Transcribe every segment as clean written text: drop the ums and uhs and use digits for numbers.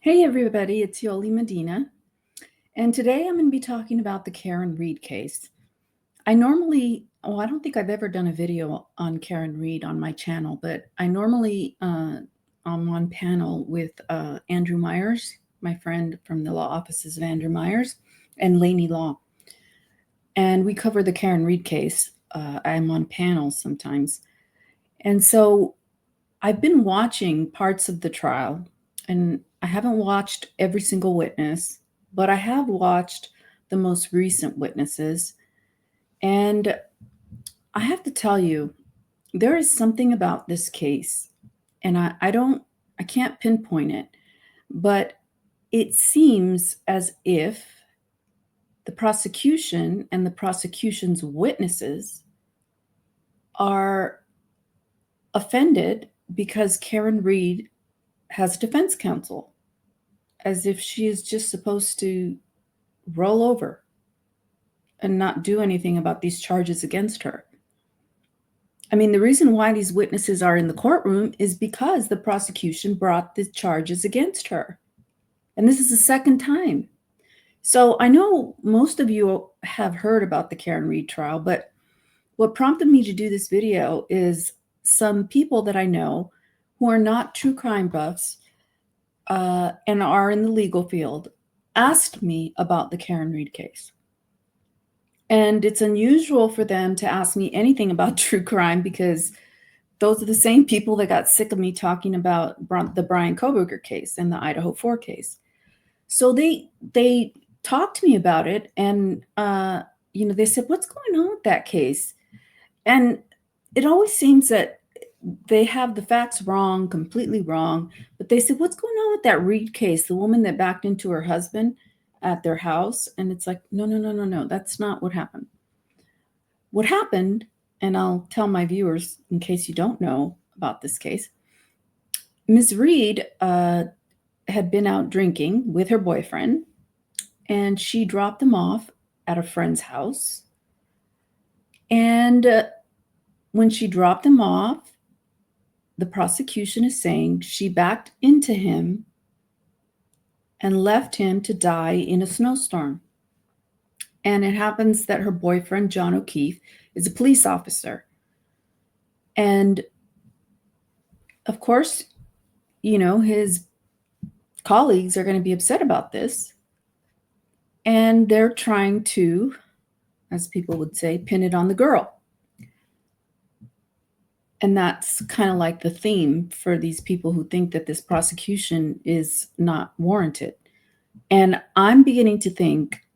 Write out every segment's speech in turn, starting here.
Hey everybody, it's Yoli Medina, and today I'm going to be talking about the Karen Reed case. I don't think I've ever done a video on Karen Reed on my channel, but I normally I'm on panel with Andrew Myers, my friend from the law offices of Andrew Myers, and Yolie-Yo-law, and we cover the Karen Reed case. I'm on panels sometimes, and so I've been watching parts of the trial, and I haven't watched every single witness, but I have watched the most recent witnesses. And I have to tell you, there is something about this case, and I can't pinpoint it, but it seems as if the prosecution and the prosecution's witnesses are offended because Karen Reed has defense counsel, as if she is just supposed to roll over and not do anything about these charges against her. I mean, the reason why these witnesses are in the courtroom is because the prosecution brought the charges against her. And this is the second time. So I know most of you have heard about the Karen Reed trial, but what prompted me to do this video is some people that I know who are not true crime buffs and are in the legal field asked me about the Karen Reed case. And it's unusual for them to ask me anything about true crime because those are the same people that got sick of me talking about the Brian Koberger case and the Idaho 4 case. So they talked to me about it, and they said, "What's going on with that case?" And it always seems that they have the facts wrong, completely wrong. But they said, "What's going on with that Reed case, the woman that backed into her husband at their house?" And it's like, no, that's not what happened. What happened, and I'll tell my viewers in case you don't know about this case, Ms. Reed had been out drinking with her boyfriend, and she dropped him off at a friend's house. And when she dropped him off, the prosecution is saying she backed into him and left him to die in a snowstorm. And it happens that her boyfriend, John O'Keefe, is a police officer. And of course, his colleagues are going to be upset about this. And they're trying to, as people would say, pin it on the girl. And that's kind of like the theme for these people who think that this prosecution is not warranted. And I'm beginning to think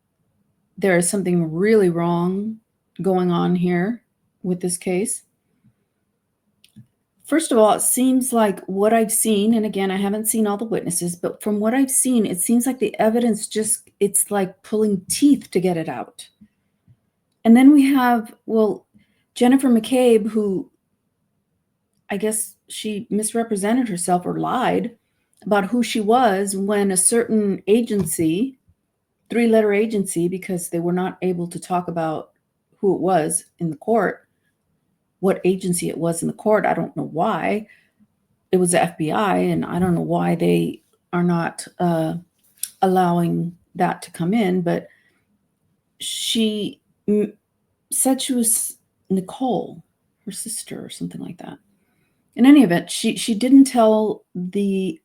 there is something really wrong going on here with this case. First of all, it seems like what I've seen, and again, I haven't seen all the witnesses, but from what I've seen, it seems like the evidence it's like pulling teeth to get it out. And then we have, Jennifer McCabe, who I guess she misrepresented herself or lied about who she was when a certain agency, three-letter agency, because they were not able to talk about who it was in the court, what agency it was in the court. I don't know why. It was the FBI, and I don't know why they are not allowing that to come in, but she said she was Nicole, her sister, or something like that. In any event, she didn't tell the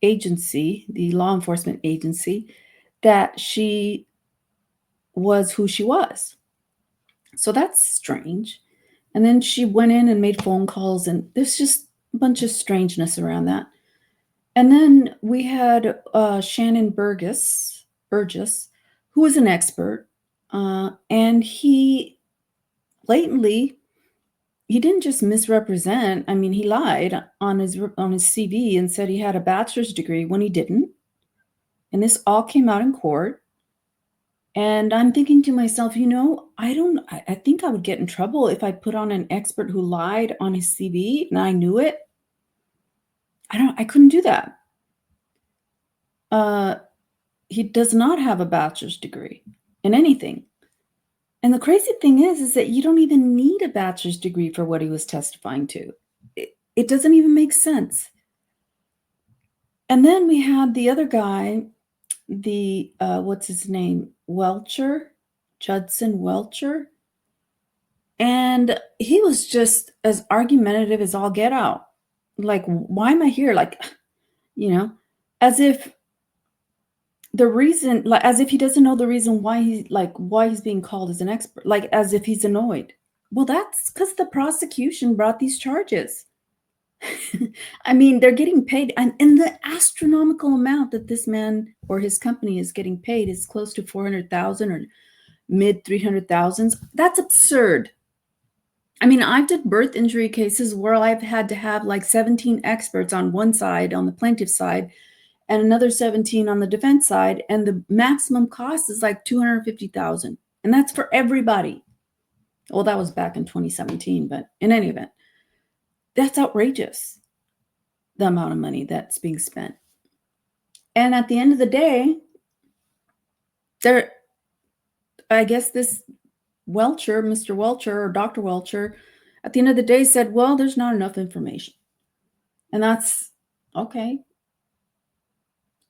agency, the law enforcement agency, that she was who she was. So that's strange. And then she went in and made phone calls, and there's just a bunch of strangeness around that. And then we had Shannon Burgess, who was an expert, and he blatantly, he didn't just misrepresent. I mean, he lied on his CV and said he had a bachelor's degree when he didn't. And this all came out in court. And I'm thinking to myself, I think I would get in trouble if I put on an expert who lied on his CV and I knew it. I couldn't do that. He does not have a bachelor's degree in anything. And the crazy thing is that you don't even need a bachelor's degree for what he was testifying to. It doesn't even make sense. And then we had the other guy, what's his name? Judson Welcher. And he was just as argumentative as all get out. Like, why am I here? Like, as if as if he doesn't know the reason why he's being called as an expert, like as if he's annoyed. Well, that's because the prosecution brought these charges. I mean, they're getting paid, and the astronomical amount that this man or his company is getting paid is close to 400,000 or mid 300,000s. That's absurd. I mean, I've did birth injury cases where I've had to have like 17 experts on one side, on the plaintiff side, and another 17 on the defense side, and the maximum cost is like 250,000, and that's for everybody. Well, that was back in 2017, but in any event, that's outrageous, the amount of money that's being spent. And at the end of the day, I guess this Welcher, Mr. Welcher or Dr. Welcher, at the end of the day said, well, there's not enough information. And that's okay.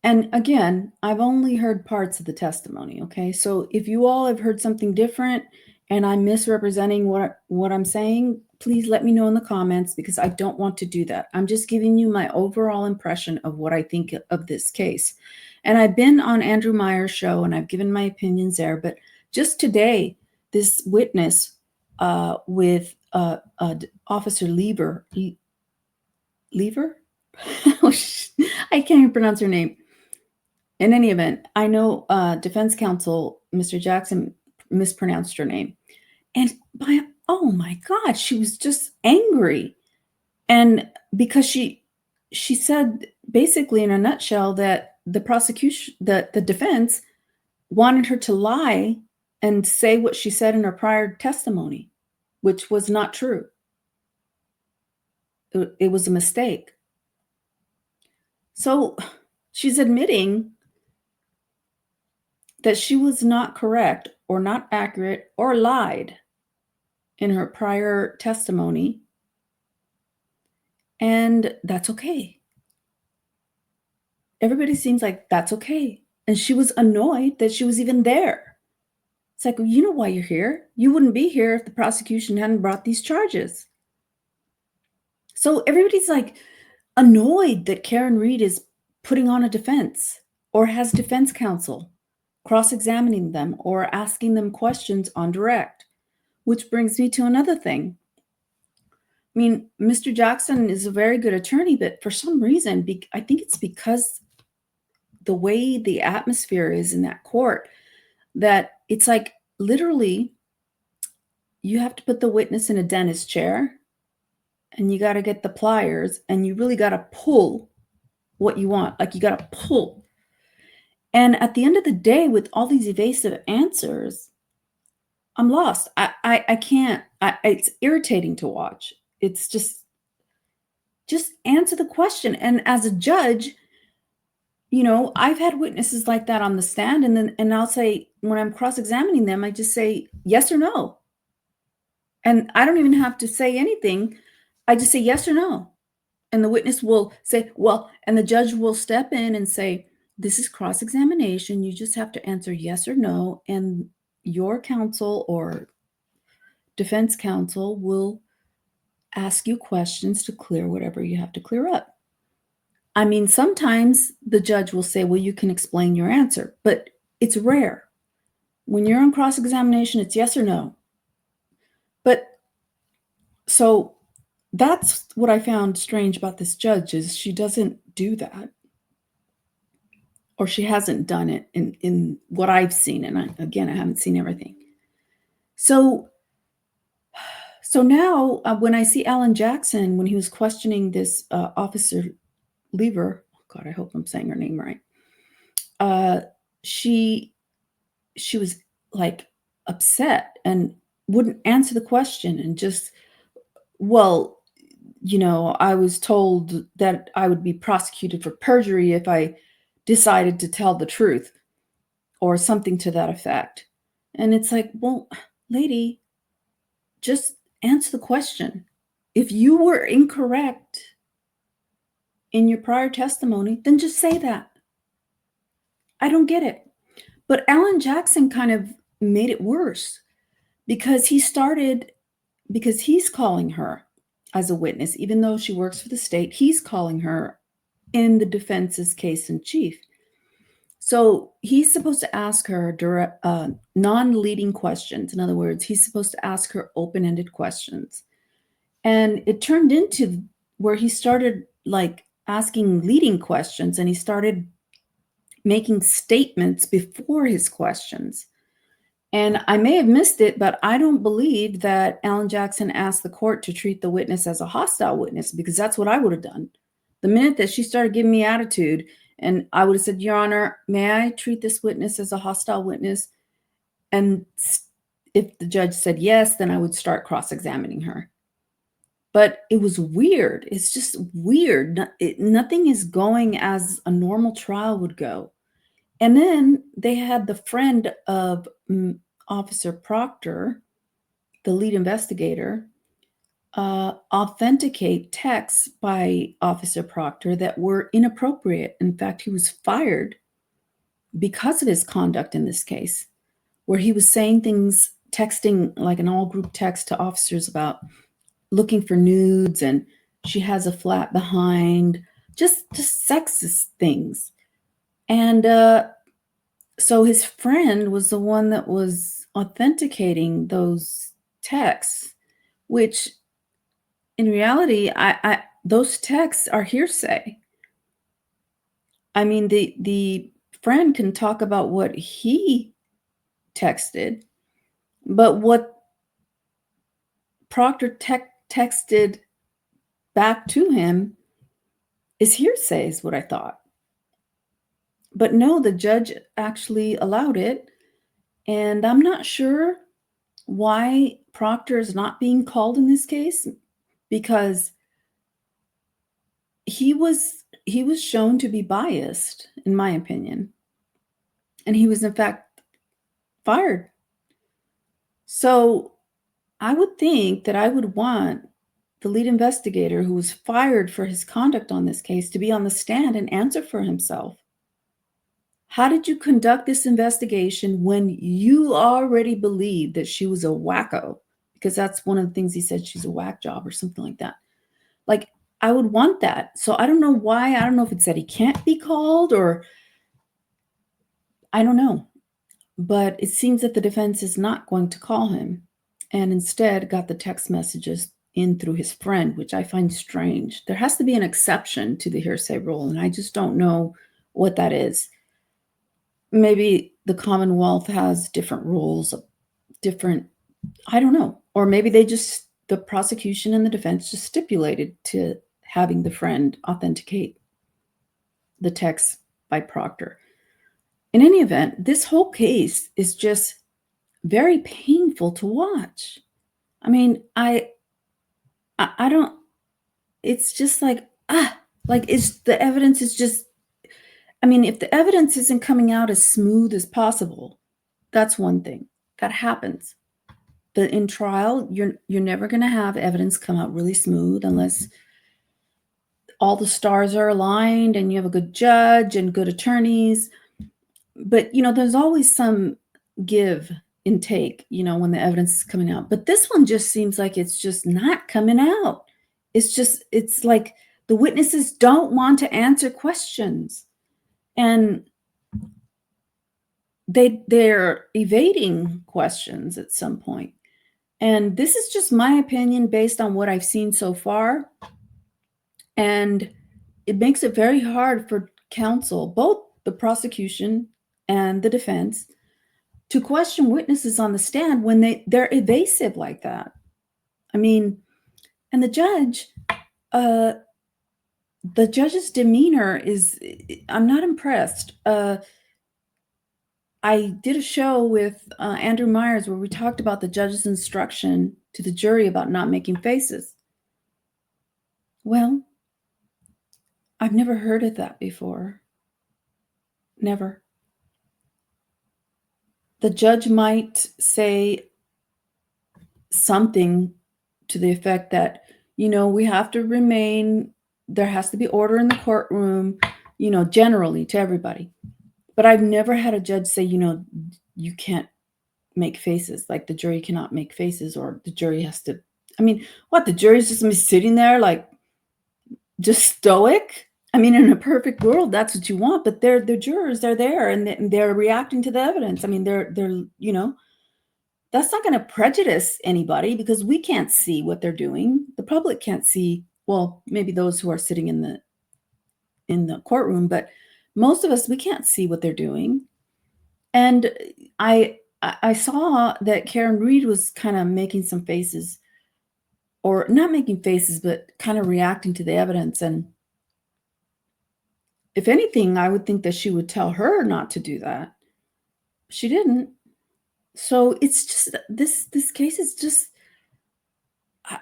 And again, I've only heard parts of the testimony, okay? So if you all have heard something different and I'm misrepresenting what I'm saying, please let me know in the comments, because I don't want to do that. I'm just giving you my overall impression of what I think of this case. And I've been on Andrew Meyer's show and I've given my opinions there, but just today, this witness with Officer Lever? I can't even pronounce her name. In any event, I know defense counsel, Mr. Jackson, mispronounced her name. And oh my God, she was just angry. And because she said basically in a nutshell that the prosecution, that the defense wanted her to lie and say what she said in her prior testimony, which was not true. It was a mistake. So she's admitting that she was not correct or not accurate or lied in her prior testimony, and that's okay. Everybody seems like that's okay. And she was annoyed that she was even there. It's like, well, you know why you're here. You wouldn't be here if the prosecution hadn't brought these charges. So everybody's like annoyed that Karen Reed is putting on a defense or has defense counsel cross-examining them or asking them questions on direct, which brings me to another thing. I mean, Mr. Jackson is a very good attorney, but for some reason, I think it's because the way the atmosphere is in that court, that it's like literally you have to put the witness in a dentist chair and you got to get the pliers and you really got to pull what you want. Like you got to pull. And at the end of the day, with all these evasive answers, I'm lost. I can't. It's irritating to watch. It's just answer the question. And as a judge, I've had witnesses like that on the stand, and I'll say, when I'm cross-examining them, I just say yes or no. And I don't even have to say anything. I just say yes or no. And the witness will say, well, and the judge will step in and say, this is cross-examination. You just have to answer yes or no. And your counsel or defense counsel will ask you questions to clear whatever you have to clear up. I mean, sometimes the judge will say, well, you can explain your answer, but it's rare. When you're on cross-examination, it's yes or no. But so that's what I found strange about this judge, is she doesn't do that. Or she hasn't done it in what I've seen. And I haven't seen everything. So now when I see Alan Jackson, when he was questioning this Officer Lever, oh God, I hope I'm saying her name right. She was like upset and wouldn't answer the question and just, well, I was told that I would be prosecuted for perjury if I decided to tell the truth or something to that effect. And it's like, well, lady, just answer the question. If you were incorrect in your prior testimony, then just say that. I don't get it. But Alan Jackson kind of made it worse because he's calling her as a witness, even though she works for the state, he's calling her in the defense's case in chief. So he's supposed to ask her non-leading questions. In other words, he's supposed to ask her open-ended questions. And it turned into where he started like asking leading questions, and he started making statements before his questions. And I may have missed it, but I don't believe that Alan Jackson asked the court to treat the witness as a hostile witness, because that's what I would have done. The minute that she started giving me attitude, and I would have said, Your Honor, may I treat this witness as a hostile witness? And if the judge said yes, then I would start cross-examining her. But it was weird. It's just weird. Nothing is going as a normal trial would go. And then they had the friend of Officer Proctor, the lead investigator, authenticate texts by Officer Proctor that were inappropriate. In fact, he was fired because of his conduct in this case, where he was saying things, texting like an all-group text to officers about looking for nudes, and she has a flat behind, just sexist things. And so his friend was the one that was authenticating those texts, which in reality, those texts are hearsay. I mean, the friend can talk about what he texted, but what Proctor texted back to him is hearsay, is what I thought. But no, the judge actually allowed it. And I'm not sure why Proctor is not being called in this case, because he was shown to be biased, in my opinion. And he was, in fact, fired. So I would think that I would want the lead investigator, who was fired for his conduct on this case, to be on the stand and answer for himself. How did you conduct this investigation when you already believed that she was a wacko? Because that's one of the things he said, she's a whack job or something like that. Like, I would want that. So I don't know why. I don't know if it's that he can't be called, or I don't know. But it seems that the defense is not going to call him, and instead got the text messages in through his friend, which I find strange. There has to be an exception to the hearsay rule, and I just don't know what that is. Maybe the Commonwealth has different rules, I don't know. Or maybe the prosecution and the defense just stipulated to having the friend authenticate the text by Proctor. In any event, this whole case is just very painful to watch. I mean, I don't, it's just like the evidence is just, I mean, if the evidence isn't coming out as smooth as possible, that's one thing. That happens. But in trial, you're never going to have evidence come out really smooth unless all the stars are aligned and you have a good judge and good attorneys. But, there's always some give and take, when the evidence is coming out. But this one just seems like it's just not coming out. It's like the witnesses don't want to answer questions. And they're evading questions at some point. And this is just my opinion based on what I've seen so far. And it makes it very hard for counsel, both the prosecution and the defense, to question witnesses on the stand when they're evasive like that. I mean, and the judge's demeanor is, I'm not impressed. I did a show with Andrew Myers where we talked about the judge's instruction to the jury about not making faces. Well, I've never heard of that before. Never. The judge might say something to the effect that, we have to remain there has to be order in the courtroom, generally to everybody. But I've never had a judge say, you can't make faces, like the jury cannot make faces, or the jury has to. I mean, what, the jury's just gonna be sitting there like just stoic? I mean, in a perfect world, that's what you want, but they're the jurors, they're there and they're reacting to the evidence. I mean, they're that's not going to prejudice anybody because we can't see what they're doing. The public can't see, well, maybe those who are sitting in the courtroom, but most of us, we can't see what they're doing. And I saw that Karen Reed was kind of making some faces, or not making faces, but kind of reacting to the evidence. And if anything, I would think that she would tell her not to do that. She didn't. So it's just this case is just.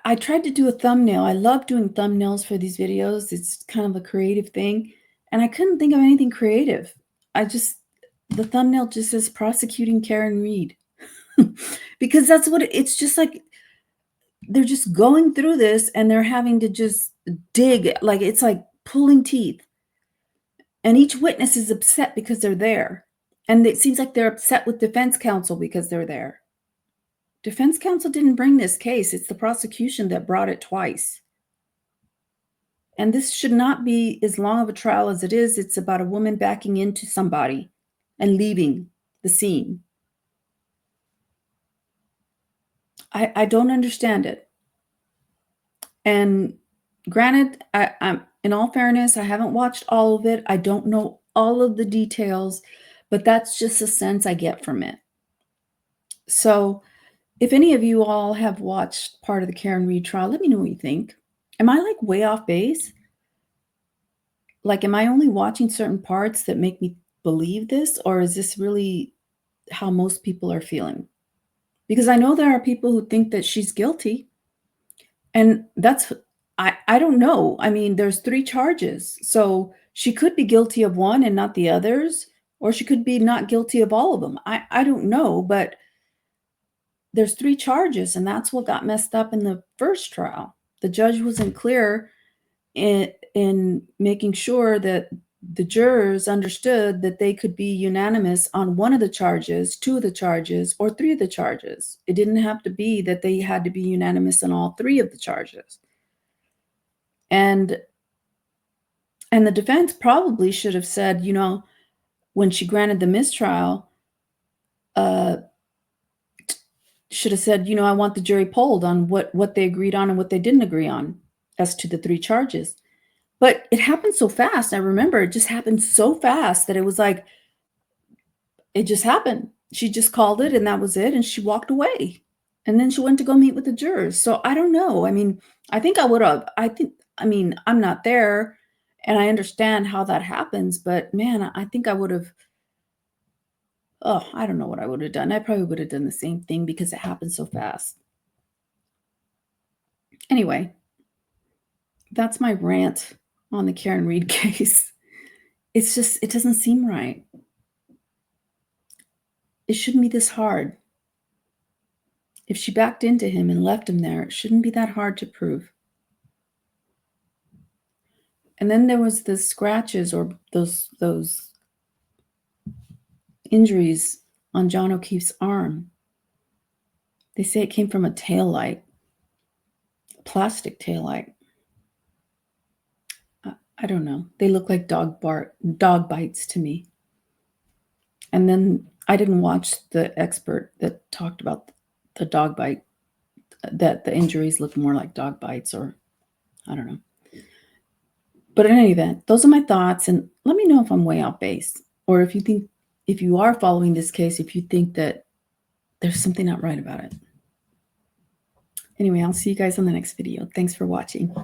I tried to do a thumbnail. I love doing thumbnails for these videos. It's kind of a creative thing, and I couldn't think of anything creative. The thumbnail just says "Prosecuting Karen Reed," because that's what it's just like. They're just going through this, and they're having to just dig, like it's like pulling teeth. And each witness is upset because they're there. And it seems like they're upset with defense counsel because they're there. Defense counsel didn't bring this case. It's the prosecution that brought it twice. And this should not be as long of a trial as it is. It's about a woman backing into somebody and leaving the scene. I don't understand it. And granted, I'm in all fairness, I haven't watched all of it. I don't know all of the details, but that's just a sense I get from it. So if any of you all have watched part of the Karen Reed trial, let me know what you think. Am I like way off base? Like, am I only watching certain parts that make me believe this? Or is this really how most people are feeling? Because I know there are people who think that she's guilty. And I don't know. I mean, there's 3 charges. So she could be guilty of one and not the others, or she could be not guilty of all of them. I don't know, but there's 3 charges, and that's what got messed up in the first trial. The judge wasn't clear in making sure that the jurors understood that they could be unanimous on one of the charges, 2 of the charges, or 3 of the charges. It didn't have to be that they had to be unanimous on all 3 of the charges. And the defense probably should have said, when she granted the mistrial, should have said, I want the jury polled on what they agreed on and what they didn't agree on as to the 3 charges. But it happened so fast. I remember it just happened so fast that it was like, it just happened. She just called it and that was it. And she walked away. And then she went to go meet with the jurors. So I don't know. I mean, I think I would have, I'm not there and I understand how that happens, but man, I think I would have, I don't know what I would have done. I probably would have done the same thing because it happened so fast. Anyway, that's my rant on the Karen Reed case. It's just, it doesn't seem right. It shouldn't be this hard. If she backed into him and left him there, it shouldn't be that hard to prove. And then there was the scratches or those injuries on John O'Keefe's arm. They say it came from a taillight, a plastic taillight. I don't know. They look like dog bites to me. And then I didn't watch the expert that talked about the dog bite, that the injuries look more like dog bites, or I don't know. But in any event, those are my thoughts. And let me know if I'm way off base, or if you are following this case, if you think that there's something not right about it. Anyway, I'll see you guys on the next video. Thanks for watching.